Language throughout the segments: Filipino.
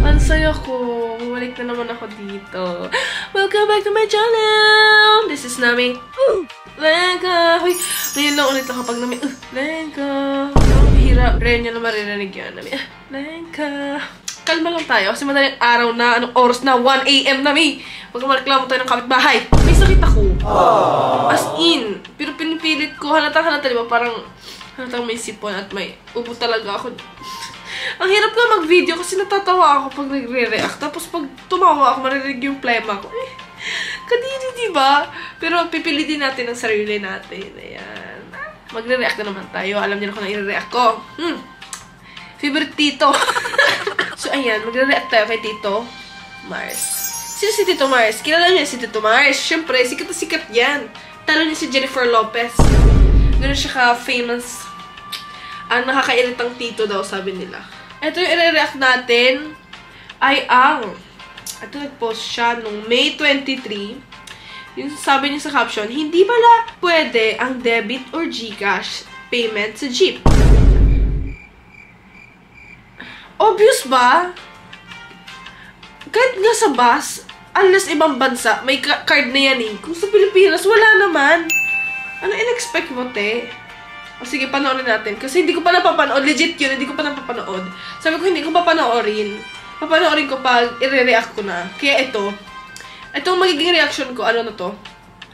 Ang saya ko. Bumalik na naman ako dito. Welcome back to my channel! This is Nami. Lenka! Hoy, ngayon lang ulit ako pag Nami. Lenka! Ang hirap. Ren nyo na maririnig yan. Nami. Lenka! Kalma lang tayo kasi madaling araw na. Anong oras na? 1 AM Nami! Huwag mareklamo tayo ng kapitbahay. May sakit ako. As in. Pero pinipilit ko. Halatang-halata, diba? Parang halatang may sipon at may ubo talaga ako. Ang hirap na mag-video kasi natatawa ako pag nagre-react. Tapos pag tumawa ako, maririnig yung plema ko. Kadiri, diba? Pero pipilitin natin ang sarili natin. Ayan. Magre-react na naman tayo. Alam niyo na kung nang-react ko. Favorite Tito. So, ayan. Magre-react tayo kay Tito Mars. Sino si Tito Mars? Kilala niyo si Tito Mars. Siyempre, sikat na sikat yan. Talo niya si Jennifer Lopez. Ganun siya ka-famous. Ang nakakairitang tito daw, sabi nila. Ito yung i-react natin ay ang ito nag-post siya nung May 23. Yung sabi niya sa caption, hindi pala pwede ang debit or GCash payment sa jeep. Obvious ba? Kahit nga sa bus, unless ibang bansa, may card na yan eh. Kung sa Pilipinas, wala naman. Ano in-expect mo, te? O sige, panoorin natin. Kasi hindi ko pa napapanood. Legit yun, hindi ko pa napapanood. Sabi ko, hindi ko papanoorin. Papanoorin ko pag i-react ko na. Kaya ito. Itong magiging reaction ko, ano na to?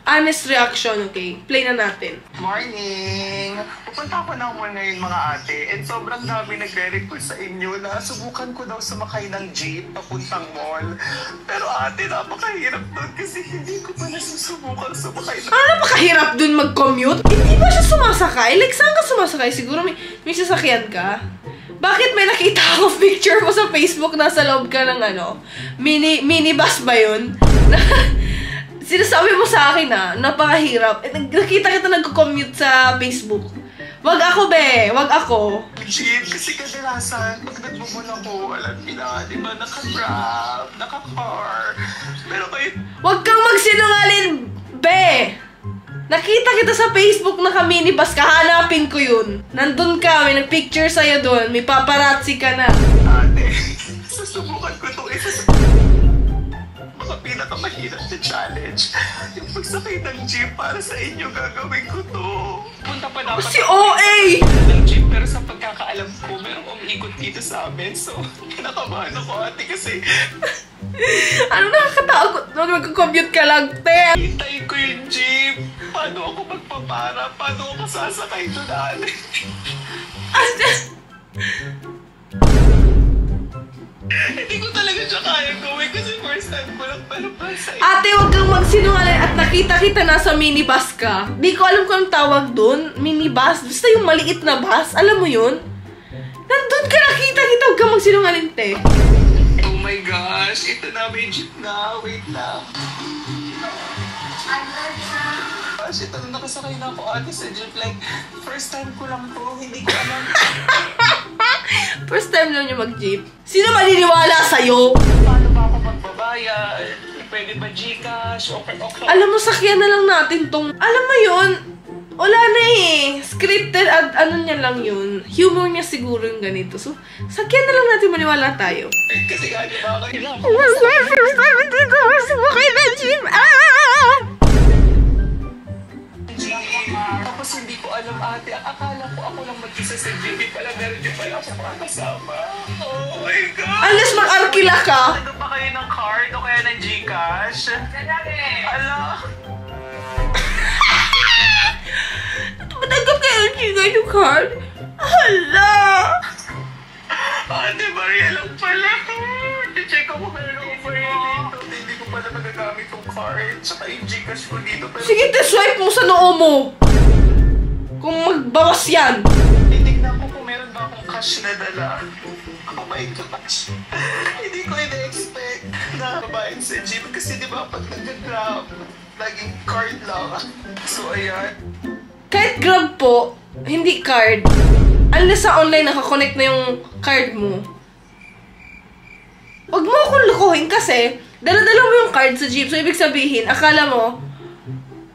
Honest reaction, okay? Play na natin. Morning! Pupunta ko na muna ngayon mga ate. And sobrang dami nagre-request sa inyo na subukan ko daw sumakay ng jeep papuntang mall. Pero ate, napakahirap doon kasi hindi ko pa nasusubukan sumakay ng... Ano napakahirap doon mag-commute? Hindi ba siya sumasakay? Like, saan ka sumasakay? Siguro may sasakyan ka? Bakit may nakita ako picture mo sa Facebook nasa loob ka ng ano? Minibus ba yun? Sinasabi mo sa akin na napakahirap. Nakita kita nagko-commute sa Facebook. Wag ako, be. Wag ako. Jeep, kasi kadalasan, pag nagmumula ko, alam nila, di ba, naka-grab, naka-car. Pero kayo... Wag kang magsinungaling, be. Nakita kita sa Facebook na ka-minibus. Kahanapin ko yun. Nandun ka, may nag-picture sa'yo doon. May paparazzi ka na. Ate, susubukan ko itong isa sa... mga pinakamahirap na challenge. Yung pagsakay ng jeep para sa inyo, gagawin ko to. Punta pa dapat si OA! ng jeep, pero sa pagkakaalam ko, merong umiikot dito sa amin. So, kinakabahan ako ate kasi... Ano nakakatakot? Mag-commute ka lang, te. Hintayin ko yung jeep. Paano ako magpapara? Paano ako sasakay doon, ate? Hindi ko talaga siya kaya gawin kasi first time ko lang pero sa Ate, huwag kang magsinungaling at nakita kita nasa minibus ka. Di ko alam kung anong tawag doon. Minibus. Basta yung maliit na bus. Alam mo yun? Nandun ka nakita kita. Huwag kang magsinungaling, te. Oh my gosh. Ito na, may jeep na. Wait lang. Gosh, ito na nakasakay na ako ate sa jeep. Like, first time ko lang to. Hindi ko alam. First time lang niya mag-jeep. Sino maniniwala sa'yo? Paano ba ako magbabayad? Pwede ba GCash? Okay. Alam mo, sakyan na lang natin tong... Alam mo yun? Wala na eh. Scripted at ano niya lang yun. Humor niya siguro yung ganito. So, sakyan na lang natin maniwala tayo. Kasi nga, di ba? Kailangan ko. Hindi ko sumakay na jeep. Tapos hindi ko alam ate, akala ko ako lang mag-isa sa jeep, pala meron din pala ako makakasama. Oh my God! Unless mag-arkila ka. Ano ba kayo ng card o kaya ng GCash? Ala! Matanggap kayo ng GCash yung card? Hala! Ate, Maria lang pala. I-check ako meron ako pa dito. Hindi ko pala nagagamit yung card. Tsaka yung GCash ko dito. Pero... Sige, swipe mo sa noo mo. Kung magbawas yan. Titignan ko kung meron ba akong cash na dala. Oh my gosh. Hindi ko ina-expect na babayin sa jeep. Kasi di ba pag nag-grab, laging card lang. So ayan. Kahit Grab po, hindi card. Unless sa online nakakonect na yung card mo. Huwag mo akong lukuhin kasi dala-dala mo yung card sa jeep. So ibig sabihin, akala mo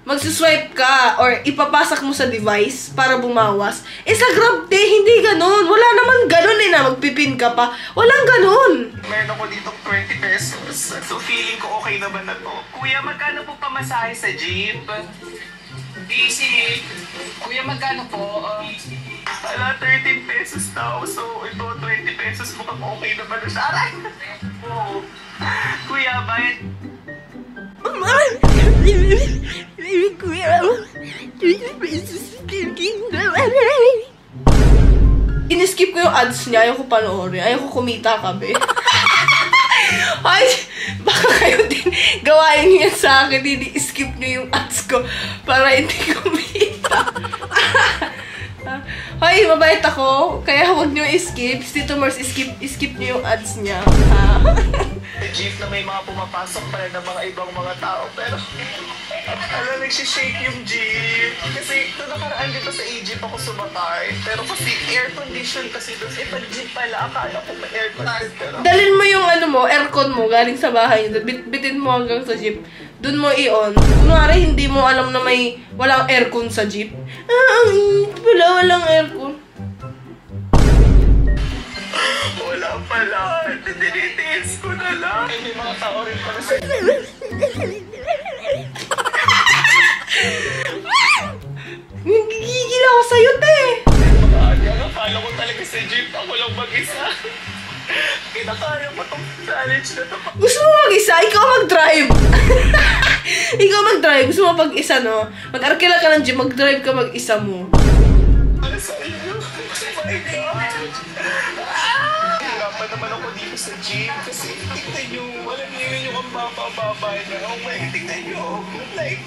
magsiswipe ka or ipapasak mo sa device para bumawas. Eh sa GrabTe, hindi ganun. Wala naman ganun eh na magpipin ka pa. Walang ganun. Meron ako dito 20 pesos. So feeling ko okay naman na to. Kuya, magkano po pamasahe sa jeep? Easy. Kuya, magkano po? Ala, 13 pesos daw. So ito, 20 pesos. Mukhang okay naman na siya. Aray! Oo. Kuya, bayad. In-skip ko yung ads niya. Ayaw ko panoorin. Ayaw ko kumita kabe. Ay, baka kayo din gawain niya sa akin. Skip niyo yung ads ko para hindi kumita. Hoy, mabait ako. Kaya huwag niyo i-skip. Si Tito Mars, skip niyo yung ads niya. Jeep na may mga pumapasok pala ng mga ibang mga tao. Pero, alam, nagsishake yung jeep. Kasi, doon nakaraan dito sa Egypt ako sumakay. Pero kasi air condition kasi doon. Eh, pag jeep pala, akala ko may air condition. Dalhin mo yung ano mo, aircon mo, galing sa bahay. Bitin mo hanggang sa jeep. Doon mo i-on. Kunwari, hindi mo alam na may walang aircon sa jeep. Walang aircon. Wala pala. Dinitiis ko na lang. Ay, may mga tao rin pala sa... Gigigil ako sa'yo, te. Akala ko talaga sa jeep. Ako lang mag-isa. Kinakaya mo itong challenge na ito. Gusto mo mag-isa? Ikaw mag-drive. Ikaw mag-drive. Gusto mo pag-isa, no? Mag-arkila ka ng jeep, mag-drive ka mag-isa mo. Ano sa iyo? Oh my God! Hirapan naman ako dito sa jeep kasi tignan nyo, alam niyo yun yung ang baba niya. Oh my, tignan nyo. Like,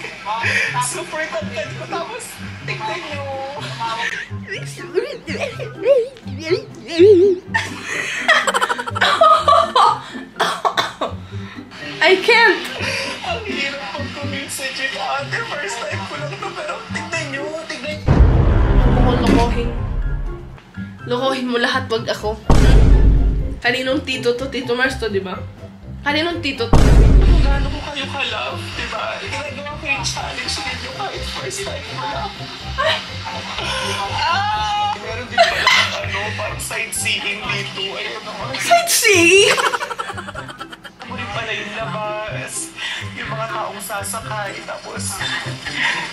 super tatad ko tapos tignan nyo. I can't! Ang hirap pag commute sa jeep. Ate, first time ko lang ito pero tignan nyo. Lokohin mo lahat, wag ako. Kaninong tito to? Tito Mars to, di ba? Kaninong tito to? Gano'n ko kayo kalab, di ba? Ginagawa ko yung challenge ninyo kahit first time ko lang. Meron din pala parang sightseeing dito. Ayun naman. Sightseeing? Mo rin pala yung labas. Yung mga taong sasakay. Tapos,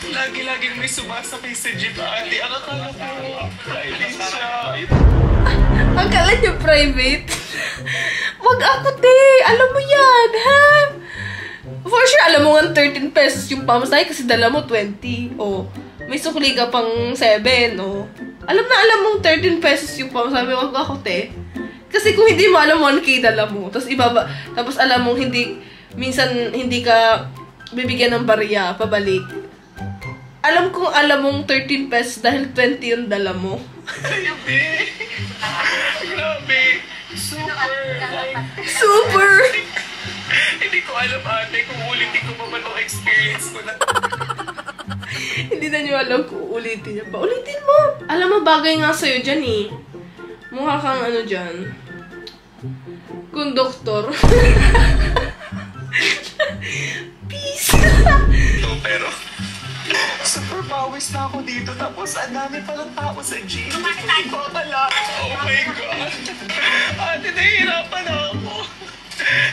lagi-laging may sumasakay sa jeep. Ate, ang akala ko, private siya. Ang kala niyo private? Wag ako, te. Alam mo yan, ha? For sure, alam mo nga 13 pesos yung pamasahe kasi dala mo 20. O, may sukli ka pang 7, o. Alam mong 13 pesos yung pamasahe. Wag ako, te. Kasi kung hindi mo alam 1K dala mo, tapos alam mong minsan hindi ka bibigyan ng barya, pabalik. Alam mong 13 pesos dahil 20 yung dala mo. Grabe. Grabe. Super! Hindi ko alam, ate, kung ulitin ko pa ba itong experience ko na. Hindi na niyo alam kung ulitin niya pa. Ulitin mo! Alam mo, bagay nga sa'yo dyan eh. Mukha kang ano dyan. Konduktor. Peace! Pero, super pawis na ako dito. Tapos, ang dami palang tao sa jeep. Hindi ko akala. Oh my God. Ate, nahihirapan ako.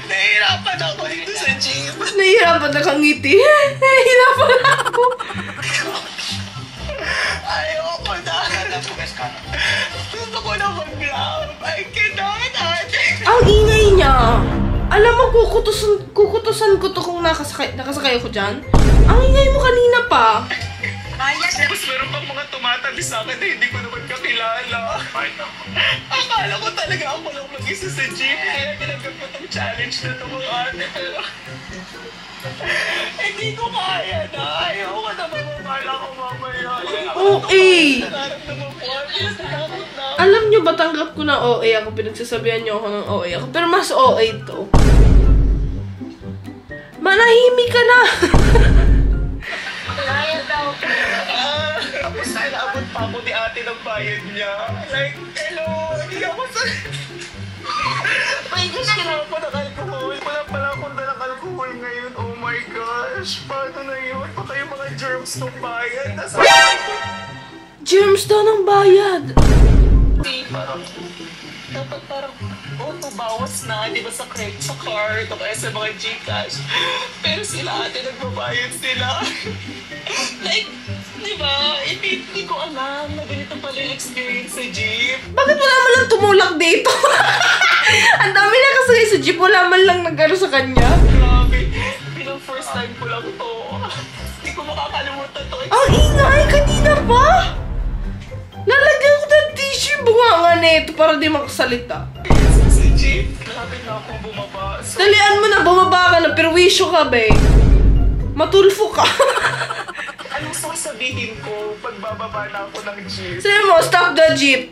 Nahihirapan ako dito sa jeep. Nahihirapan na kang ngiti. Nahihirapan ako. Ayoko na. Gusto ko na mag-grab. I cannot, ate. Ang ingay niya. Alam mo, kukutusan ko to kung nakasakay ako dyan. Ang ingay mo kanina pa. Tapos meron pang mga tumatabi sa akin na hindi ko naman kakilala. Akala ko talaga ako lang mag-isa sa jeep. Kaya ginagap ko itong challenge na ito mga ate. Pero hindi ko kaya na. Ayoko na mamamala ko mamaya. OA! Alam nyo ba, tanggap ko na OA ako. Pinagsasabihan nyo ako ng OA ako. Pero mas OA to. Manahimik ka na! Tapos naabot pa ako ni ate ng bayad niya. Like, hello, hindi ako sa... May gusto na ako ng alcohol. Wala pala akong dalang alcohol ngayon. Oh my God. gosh, paano na yun? Baka yung mga germs ng bayan. Germs daw ng bayad. Parang, dapat parang, bawas na, di ba sa credit, sa card, o kaya sa mga Gcash. Pero sila ate, nagbabayad sila. Like, di ba, hindi ko alam na ganito pala yung experience sa jeep. Bakit wala man lang tumulak dito? Ang dami na kasi sa jeep, wala man lang nag-ano sa kanya. Grabe, pinang first time ko lang to. Hindi ko makakalimutan to. Ang ingay, kanina pa! Lalagyan ko ng tissue, bunga na ito para di makasalita. Sa jeep, malapit na akong bumaba. So, Dalian mo na, bumaba ka na, perwisyo ka, be. Matulfo ka. anong gusto ko sabihin ko pag bababa na ako ng jeep? Sabi mo, stop the jeep.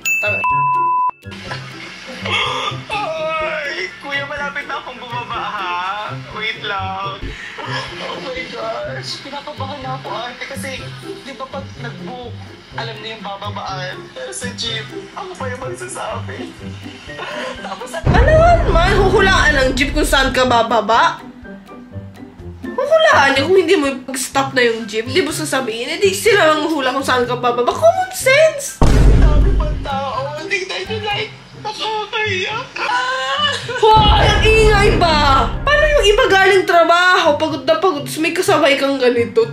Ay, kuya, malapit na akong bumaba, ha? Wait lang. Oh my gosh, kinakabahan na ako, ate, kasi di ba pag nag-book, alam na yung bababaan. Pero sa jeep, ako pa yung magsasabi. Tapos Ano man, huhulaan ng jeep kung saan ka bababa? Huhulaan niya kung hindi mo pag-stop na yung jeep. Di mo sasabihin, hindi sila ang hula kung saan ka bababa. Common sense! dami pang tao, hindi tayo like, nakakayak. Hoy, ang ingay ba? Paano yung iba galing trabaho, pagod na pagod, tapos may kasabay kang ganito?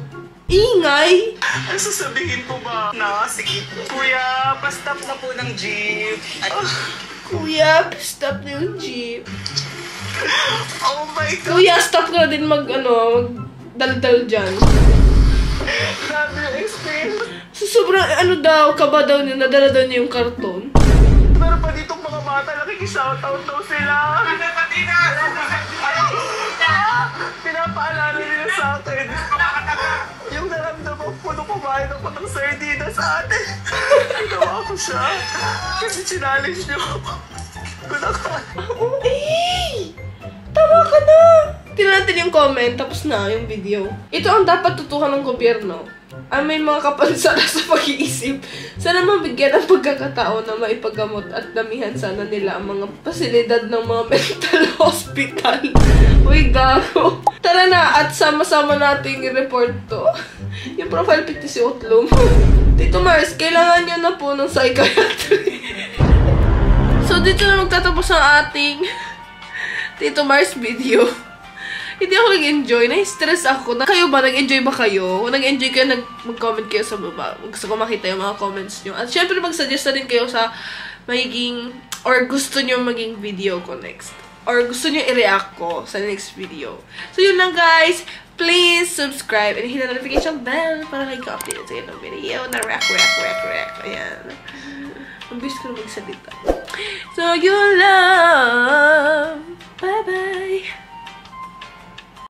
Ingay! Ano sasabihin ko ba? Na, sige. Kuya, pa-stop na po ng jeep. Kuya, stop na yung jeep. Oh my God! Kuya, stop ka na din mag-daldal dyan. Grabe yung experience. So, sobrang kaba daw niya, nadala daw niya yung karton. Pero pa ditong mga bata, nakikishoutout daw sila. Pinapaalala nila sa akin. Yung naramdaman ko nung kumain ako ng sardinas sa atin. Ginawa ko siya. Kasi challenge niyo ako. Oh, eh! Tama ka na! Tingnan natin yung comment, tapos na yung video. Ito ang dapat tutukan ng gobyerno. May mga kapansala sa pag-iisip. Sana mabigyan ang pagkakataon na maipagamot at damihan sana nila ang mga pasilidad ng mga mental hospital. Uy, gago. Tara na, at sama-sama natin i-report to. Yung profile picture si Utlum. Tito Mars, kailangan niya na po ng psychiatry. So, dito na magtatapos ang ating Tito Mars video. Hindi ako nag-enjoy. Na-stress ako. Kayo ba? Nag-enjoy ba kayo? Kung nag-enjoy kayo, mag-comment kayo sa baba. Gusto ko makita yung mga comments nyo. At syempre, mag-suggest na din kayo sa magiging, or gusto nyo maging video ko next. Or gusto nyo i-react ko sa next video. So, yun lang guys. Please subscribe and hit the notification bell para kayo ka-update sa ng video na react. Ayan. Mabilis ko na magsalita. So, yun lang. Bye-bye.